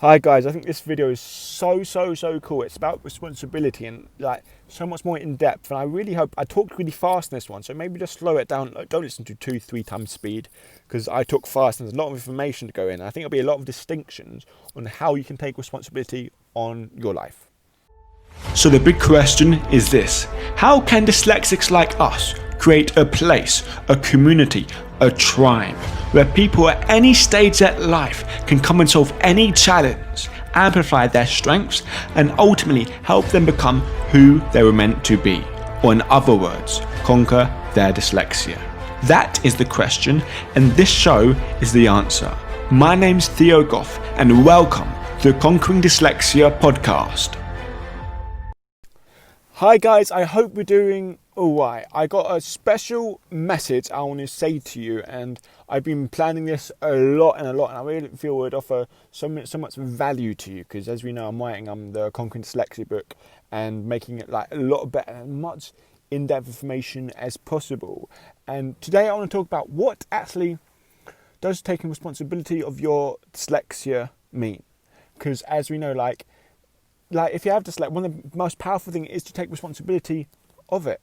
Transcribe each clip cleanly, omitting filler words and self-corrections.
Hi guys, I think this video is so cool. It's about responsibility and like so much more in depth, and I really hope I talked really fast in this one, so maybe just slow it down. Don't listen to 2-3 times speed, because I talk fast and there's a lot of information to go in. I think there'll be a lot of distinctions on how you can take responsibility on your life. So the big question is this: how can dyslexics like us create a place, a community, a tribe where people at any stage of life can come and solve any challenge, amplify their strengths, and ultimately help them become who they were meant to be, or in other words, conquer their dyslexia? That is the question, and this show is the answer. My name's Theo Goff, and welcome to the Conquering Dyslexia podcast. Hi guys, I hope we're doing alright. I got a special message I want to say to you, and I've been planning this a lot, and I really feel it would offer so much value to you, because as we know, I'm writing the Conquering Dyslexia book and making it like a lot better and much in-depth information as possible. And today I want to talk about what actually does taking responsibility of your dyslexia mean, because as we know, like if you have dyslexia, one of the most powerful things is to take responsibility of it.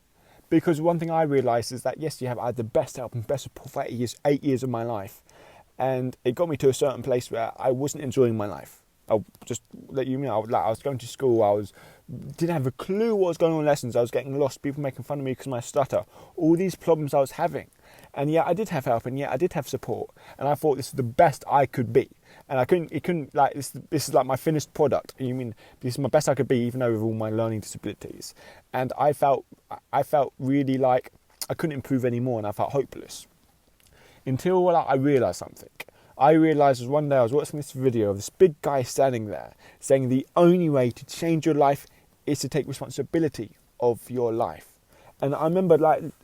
Because one thing I realised is that yes, I had the best help and best support for 8 years of my life, and it got me to a certain place where I wasn't enjoying my life. I'll just let you know, I was going to school, didn't have a clue what was going on in lessons, I was getting lost, people making fun of me because of my stutter, all these problems I was having. And yeah, I did have help, and yeah, I did have support, and I thought this is the best I could be. And it couldn't like this is like my finished product. You mean this is my best I could be, even though with all my learning disabilities. And I felt really like I couldn't improve anymore, and I felt hopeless. Until I realised something. I realised one day I was watching this video of this big guy standing there saying the only way to change your life is to take responsibility of your life. And I remember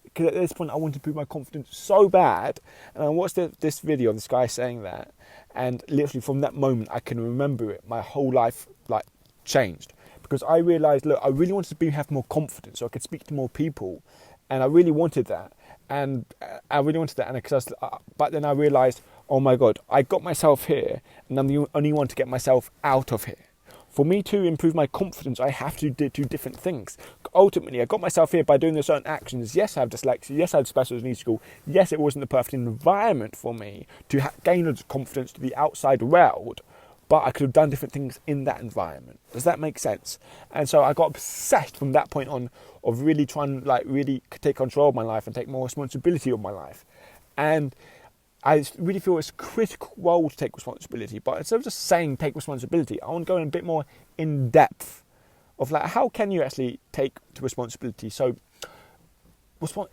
because at this point I wanted to prove my confidence so bad, and I watched this video of this guy saying that, and literally from that moment I can remember it. My whole life changed, because I realised, look, I really wanted to have more confidence so I could speak to more people, and I really wanted that, and but then I realised, oh my God, I got myself here, and I'm the only one to get myself out of here. For me to improve my confidence, I have to do different things. Ultimately, I got myself here by doing certain actions. Yes, I have dyslexia. Yes, I had special needs school. Yes, it wasn't the perfect environment for me to gain the confidence to the outside world, but I could have done different things in that environment. Does that make sense? And so I got obsessed from that point on of really trying to really take control of my life and take more responsibility of my life. And I really feel it's a critical role to take responsibility, but instead of just saying take responsibility, I want to go in a bit more in depth of how can you actually take to responsibility. So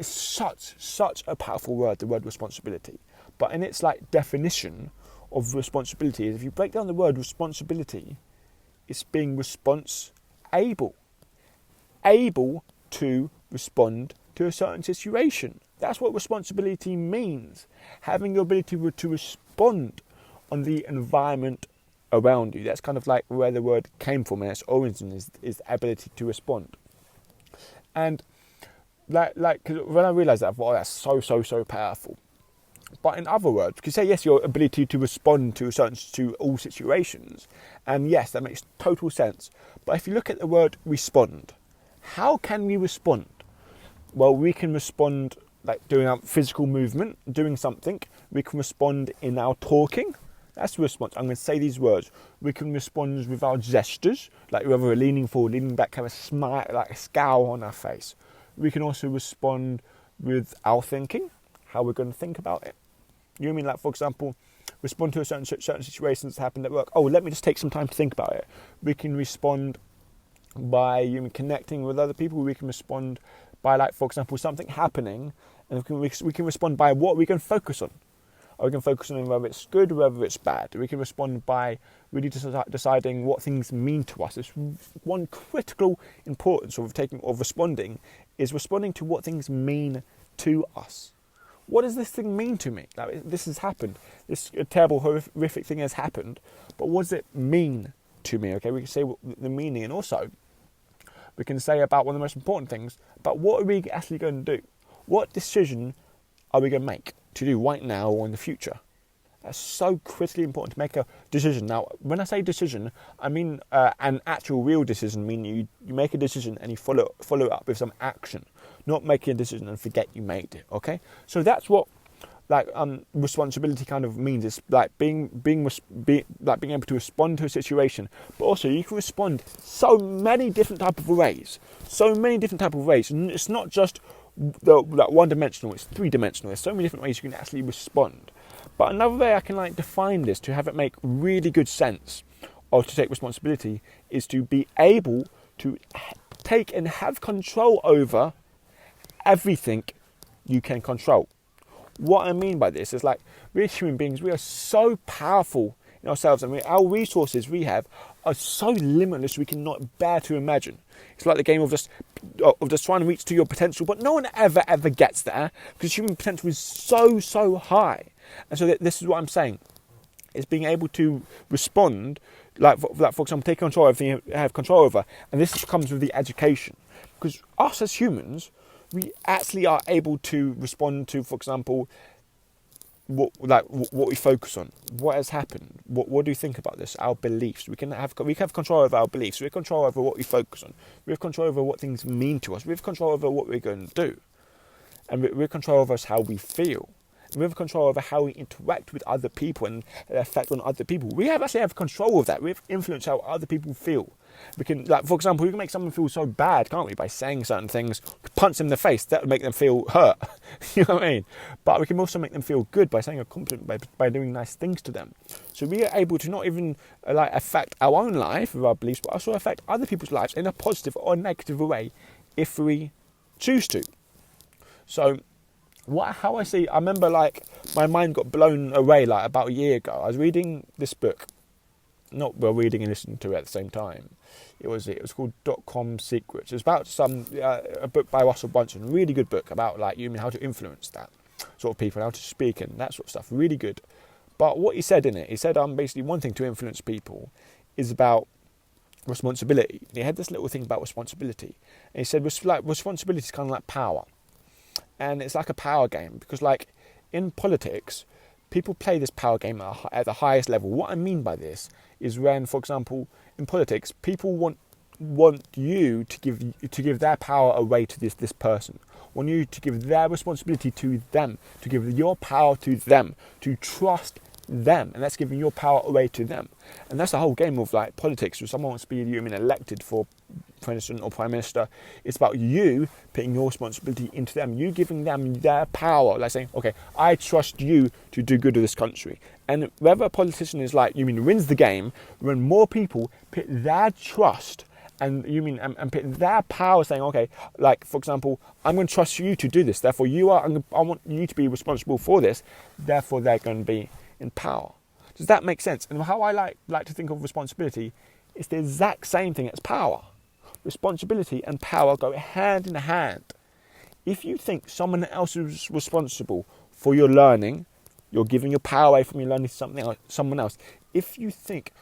is such a powerful word, the word responsibility. But in its definition of responsibility, if you break down the word responsibility, it's being able to respond to a certain situation. That's what responsibility means. Having the ability to respond on the environment around you. That's kind of where the word came from, and its origin is the ability to respond. And cause when I realised that, I thought, oh, that's so powerful. But in other words, you could say yes, your ability to respond to all situations, and yes, that makes total sense. But if you look at the word respond, how can we respond? Well, we can respond doing our physical movement, doing something. We can respond in our talking. That's a response. I'm going to say these words. We can respond with our gestures, whether we're leaning forward, leaning back, have a smile, a scowl on our face. We can also respond with our thinking, how we're going to think about it. You know what I mean? For example, respond to a certain situation that's happened at work. Oh, let me just take some time to think about it. We can respond by connecting with other people. We can respond by, for example, something happening, and we can respond by what we can focus on. Or we can focus on whether it's good or whether it's bad. We can respond by really deciding what things mean to us. It's one critical importance of responding is responding to what things mean to us. What does this thing mean to me? This has happened. This terrible, horrific thing has happened. But what does it mean to me? Okay, we can say the meaning, and also we can say about one of the most important things, about what are we actually going to do? What decision are we going to make to do right now or in the future? That's so critically important to make a decision. Now, when I say decision, I mean an actual real decision, meaning you make a decision and you follow it up with some action, not making a decision and forget you made it, okay? So that's what responsibility kind of means. It's like being able to respond to a situation, but also you can respond so many different type of ways. And it's not just one-dimensional, it's three-dimensional. There's so many different ways you can actually respond. But another way I can define this to have it make really good sense, or to take responsibility, is to be able to take and have control over everything you can control. What I mean by this is we're human beings, we are so powerful in ourselves, and our resources we have are so limitless we cannot bear to imagine. It's like the game of just trying to reach to your potential, but no one ever gets there, because human potential is so high. And so this is what I'm saying, is being able to respond, for example, take control of everything you have control over. And this comes with the education, because us as humans, we actually are able to respond to, for example, what we focus on, what has happened, what do you think about this, our beliefs. We can have control over our beliefs. We have control over what we focus on. We have control over what things mean to us. We have control over what we're going to do, and we have control over how we feel. We have control over how we interact with other people and the effect on other people. We actually have control of that. We have influence how other people feel. We can, for example, we can make someone feel so bad, can't we, by saying certain things, punch them in the face, that would make them feel hurt. You know what I mean? But we can also make them feel good by saying a compliment, by doing nice things to them. So we are able to not even affect our own life with our beliefs, but also affect other people's lives in a positive or negative way if we choose to. So how I see, I remember my mind got blown away about a year ago. I was reading this book, reading and listening to it at the same time. It was called .com Secrets. It's about a book by Russell Brunson, a really good book about how to influence that sort of people, how to speak and that sort of stuff. Really good. But what he said in it, he said basically one thing to influence people is about responsibility. And he had this little thing about responsibility, and he said responsibility is kind of like power. And it's like a power game, because in politics, people play this power game at the highest level. What I mean by this is when, for example, in politics, people want you to give their power away to this person. Want you to give their responsibility to them, to give your power to them, to trust them, and that's giving your power away to them. And that's the whole game of politics. If someone wants to be elected for president or prime minister, it's about you putting your responsibility into them, you giving them their power, saying, okay, I trust you to do good to this country. And whether a politician wins the game, when more people put their trust and put their power, saying, okay, for example, I'm going to trust you to do this, therefore I want you to be responsible for this, therefore they're going to be in power. Does that make sense? And how I like to think of responsibility is the exact same thing as power. Responsibility and power go hand in hand. If you think someone else is responsible for your learning, you're giving your power away from your learning to someone else. If you think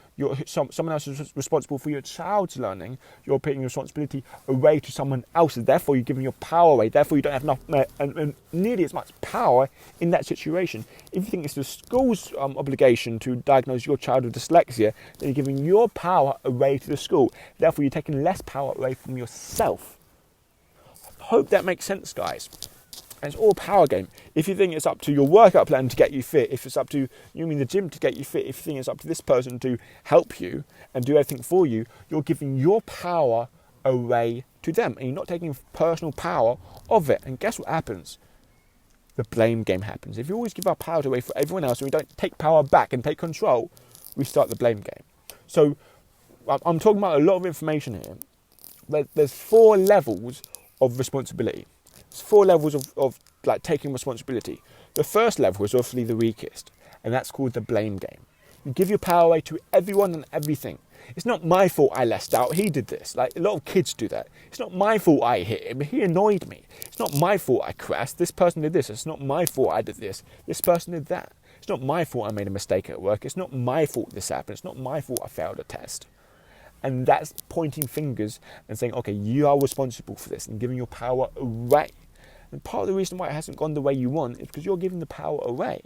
someone else is responsible for your child's learning, you're putting your responsibility away to someone else's. Therefore, you're giving your power away. Therefore, you don't have enough and nearly as much power in that situation. If you think it's the school's obligation to diagnose your child with dyslexia, then you're giving your power away to the school. Therefore, you're taking less power away from yourself. Hope that makes sense, guys. And it's all a power game. If you think it's up to your workout plan to get you fit, if it's up to the gym to get you fit, if you think it's up to this person to help you and do everything for you, you're giving your power away to them, and you're not taking personal power of it. And guess what happens? The blame game happens. If you always give our power away for everyone else and we don't take power back and take control, we start the blame game. So I'm talking about a lot of information here. But there's 4 levels of responsibility. There's 4 levels of taking responsibility. The first level is obviously the weakest, and that's called the blame game. You give your power away to everyone and everything. It's not my fault I lashed out, he did this. A lot of kids do that. It's not my fault I hit him, he annoyed me. It's not my fault I crashed, this person did this. It's not my fault I did this, this person did that. It's not my fault I made a mistake at work. It's not my fault this happened. It's not my fault I failed a test. And that's pointing fingers and saying, okay, you are responsible for this, and giving your power away. And part of the reason why it hasn't gone the way you want is because you're giving the power away.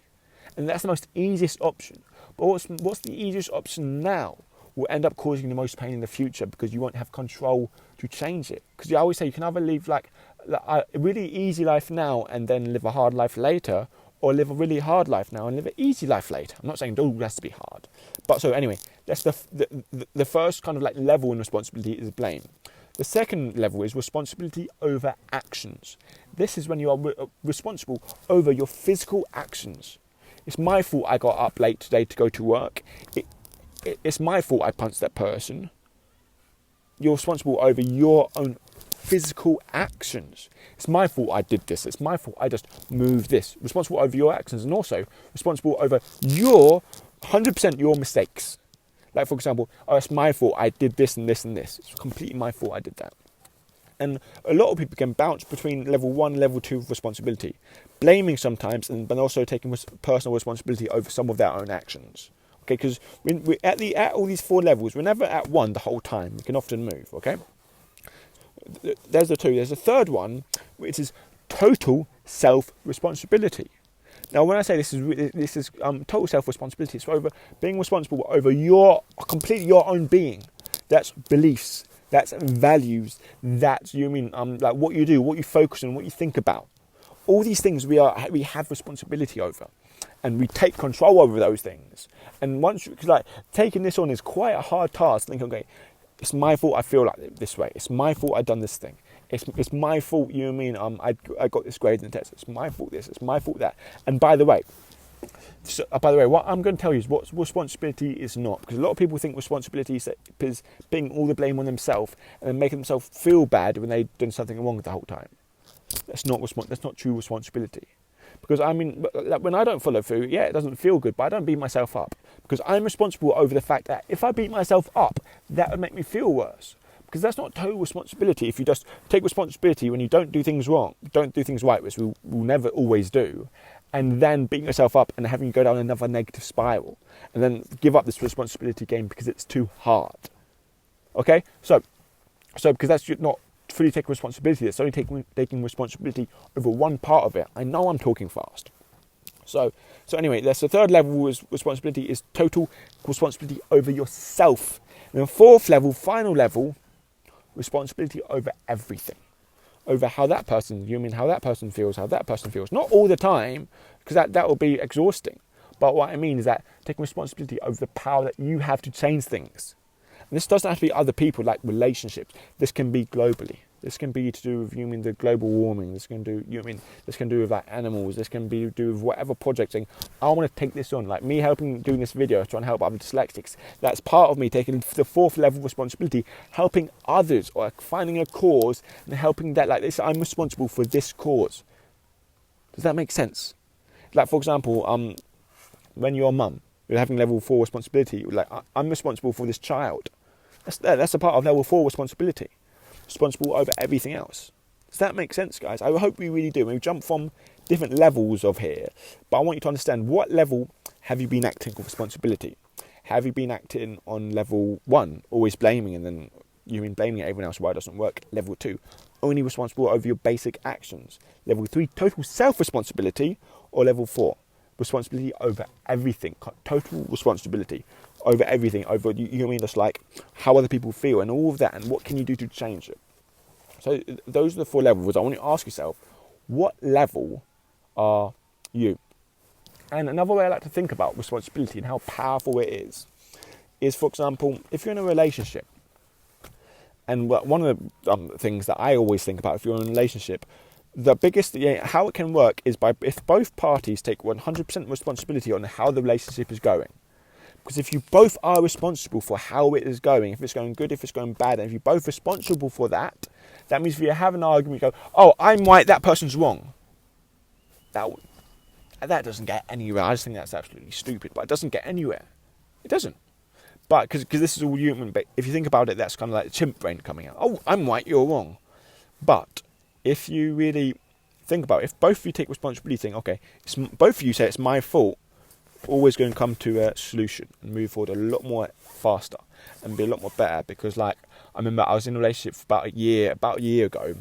And that's the most easiest option. But what's the easiest option now will end up causing the most pain in the future, because you won't have control to change it. Because I always say you can either live like a really easy life now and then live a hard life later, or live a really hard life now and live an easy life later. I'm not saying it all has to be hard. But so anyway, that's the first kind of like level in responsibility is blame. The second level is responsibility over actions. This is when you are responsible over your physical actions. It's my fault I got up late today to go to work. It's my fault I punched that person. You're responsible over your own physical actions. It's my fault I did this. It's my fault I just moved this. Responsible over your actions, and also responsible over your 100% your mistakes. Like, for example, oh, it's my fault I did this and this and this. It's completely my fault I did that. And a lot of people can bounce between level 1 and level 2 of responsibility, blaming sometimes, but also taking personal responsibility over some of their own actions. Okay, because we're at all these 4 levels, we're never at 1 the whole time. We can often move. Okay, there's the 2. There's a third one, which is total self-responsibility. Now, when I say this is total self-responsibility, it's over being responsible over completely your own being. That's beliefs, that's values, that's like what you do, what you focus on, what you think about. All these things we have responsibility over, and we take control over those things. And because like taking this on is quite a hard task. Thinking, okay, it's my fault I feel like this way. It's my fault I've done this thing. It's my fault, I got this grade in the test. It's my fault this, it's my fault that. And by the way, what I'm going to tell you is what responsibility is not. Because a lot of people think responsibility is being all the blame on themselves and then making themselves feel bad when they've done something wrong the whole time. That's not true responsibility. Because when I don't follow through, yeah, it doesn't feel good, but I don't beat myself up. Because I'm responsible over the fact that if I beat myself up, that would make me feel worse. Because that's not total responsibility. If you just take responsibility when you don't do things wrong, don't do things right, which we'll never always do, and then beating yourself up and having you go down another negative spiral, and then give up this responsibility game because it's too hard. Okay? So because that's not fully taking responsibility, it's only taking responsibility over one part of it. I know I'm talking fast. So anyway, that's the third level is responsibility is total responsibility over yourself. And the fourth level, final level, responsibility over everything, over how that person feels, not all the time, because that will be exhausting, but what I mean is that taking responsibility over the power that you have to change things. And this doesn't have to be other people, like relationships. This can be globally. This can be to do with the global warming. This can do with like animals. This can be to do with whatever project. Saying, I want to take this on. Like me doing this video, trying to help other dyslexics. That's part of me taking the fourth level of responsibility, helping others or finding a cause and helping that. Like this, I'm responsible for this cause. Does that make sense? Like for example, when you're a mum, you're having level 4 responsibility. Like I'm responsible for this child. That's a part of level 4 responsibility. Responsible over everything else. Does that make sense, guys? I hope we really do. We jump from different levels of here, but I want you to understand, what level have you been acting with responsibility? Have you been acting on level 1, always blaming, and then blaming everyone else why it doesn't work? Level 2, only responsible over your basic actions. Level 3, total self-responsibility. Or level 4, responsibility over everything. Total responsibility over everything, over just like how other people feel and all of that, and what can you do to change it. So those are the 4 levels. I want you to ask yourself, what level are you? And another way I like to think about responsibility and how powerful it is, for example, if you're in a relationship, and one of the things that I always think about if you're in a relationship, the biggest, how it can work is if both parties take 100% responsibility on how the relationship is going. Because if you both are responsible for how it is going, if it's going good, if it's going bad, and if you're both responsible for that, that means if you have an argument, you go, oh, I'm right, that person's wrong. That doesn't get anywhere. I just think that's absolutely stupid, but it doesn't get anywhere. It doesn't. But because this is all human, but if you think about it, that's kind of like the chimp brain coming out. Oh, I'm right, you're wrong. But if you really think about it, if both of you take responsibility, think, okay, both of you say it's my fault, always going to come to a solution and move forward a lot more faster and be a lot more better. Because like I remember I was in a relationship for about a year ago,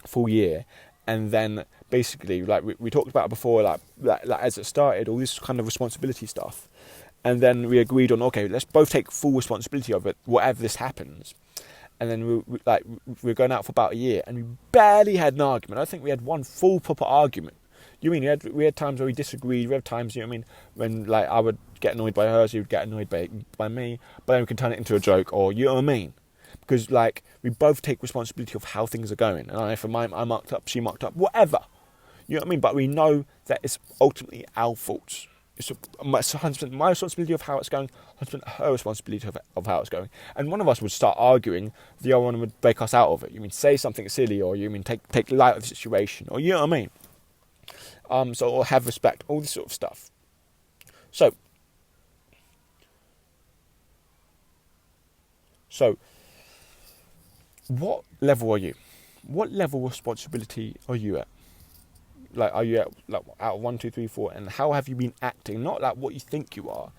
full year, and then basically, like we talked about it before, like as it started, all this kind of responsibility stuff, and then we agreed on, okay, let's both take full responsibility of it, whatever this happens. And then we were going out for about a year, and we barely had an argument. I think we had one full proper argument. You mean we had times where we disagreed. We had times, you know what I mean, when like I would get annoyed by her, she would get annoyed by me, but then we can turn it into a joke, or you know what I mean? Because like we both take responsibility of how things are going. And if I mucked up, she mucked up, whatever. You know what I mean? But we know that it's ultimately our faults. It's 100% my responsibility of how it's going, 100% her responsibility of how it's going. And one of us would start arguing, the other one would break us out of it. You mean say something silly, or you mean take light of the situation, or you know what I mean? Or have respect, all this sort of stuff. So what level are you? What level of responsibility are you at? Like, are you at like out 1, 2, 3, 4? And how have you been acting? Not like what you think you are.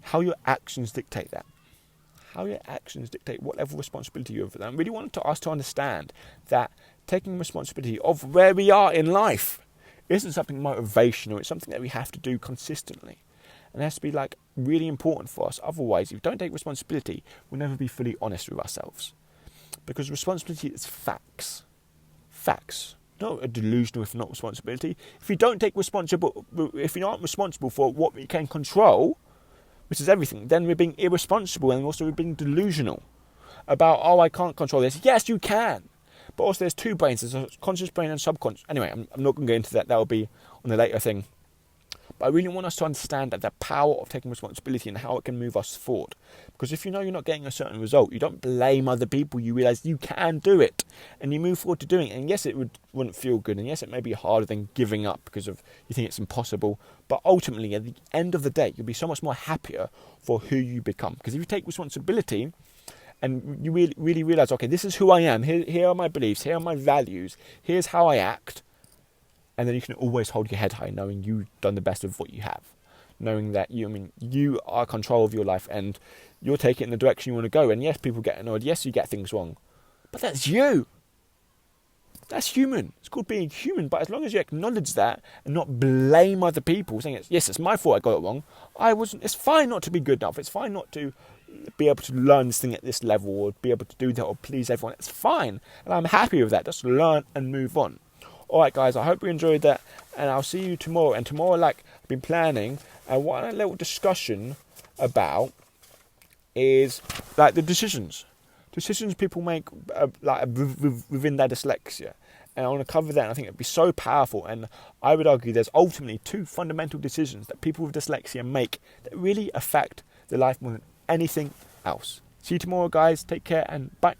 How your actions dictate that. How your actions dictate what level of responsibility you have for that. I really wanted us to understand that taking responsibility of where we are in life isn't something motivational. It's something that we have to do consistently. And it has to be like really important for us. Otherwise, if we don't take responsibility, we'll never be fully honest with ourselves. Because responsibility is facts. Facts. Not a delusional, if not responsibility. If you don't take if you aren't responsible for what we can control, which is everything, then we're being irresponsible, and also we're being delusional about, oh, I can't control this. Yes, you can. But also there's two brains, there's a conscious brain and subconscious. Anyway, I'm not going to go into that. That will be on a later thing. But I really want us to understand that the power of taking responsibility and how it can move us forward. Because if you know you're not getting a certain result, you don't blame other people. You realise you can do it, and you move forward to doing it. And yes, it wouldn't feel good, and yes, it may be harder than giving up because of you think it's impossible. But ultimately, at the end of the day, you'll be so much more happier for who you become. Because if you take responsibility and you really realise, okay, this is who I am. Here are my beliefs. Here are my values. Here's how I act. And then you can always hold your head high, knowing you've done the best of what you have, knowing that you are in control of your life, and you'll take it in the direction you want to go. And yes, people get annoyed. Yes, you get things wrong, but that's you. That's human. It's called being human. But as long as you acknowledge that and not blame other people, saying it's my fault I got it wrong. It's fine not to be good enough. It's fine not to be able to learn this thing at this level, or be able to do that, or please everyone. It's fine, and I'm happy with that. Just learn and move on. Alright guys, I hope you enjoyed that, and I'll see you tomorrow. And tomorrow, like I've been planning, and what a little discussion about is like the decisions people make within their dyslexia. And I want to cover that, and I think it'd be so powerful. And I would argue there's ultimately two fundamental decisions that people with dyslexia make that really affect their life more than anything else. See you tomorrow guys, take care, and bye.